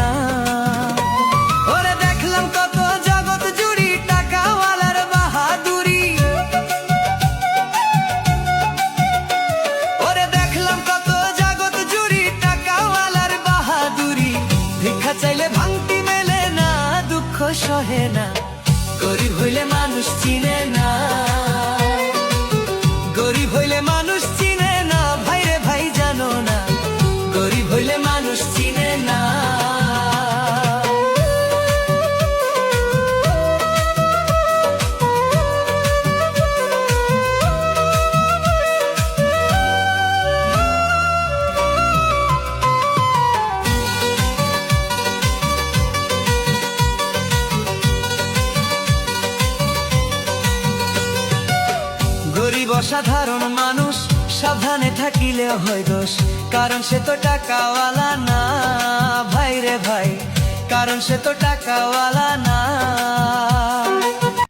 না। ওরে দেখলাম কত জগৎ জুড়ি টাকাওয়ালার বাহাদুরি, ওরে দেখলাম কত জগৎ জুড়ি টাকাওয়ালার বাহাদুরি। ভিক্ষা চাইলে ভাঙতি মেলে না, দুঃখ সহে না, গরিব হইলে মানুষ চিনে না। গরিব হইলে মানুষ চিনে না, ভাইরে ভাই জানো না, গরিব হইলে মানুষ চিনে না। গরিব অসাধারণ মানুষ সাবধানে থাকিলেও হয় দোষ, কারণ সে তো টাকাওয়ালা না, ভাই রে ভাই, কারণ সে তো টাকাওয়ালা না।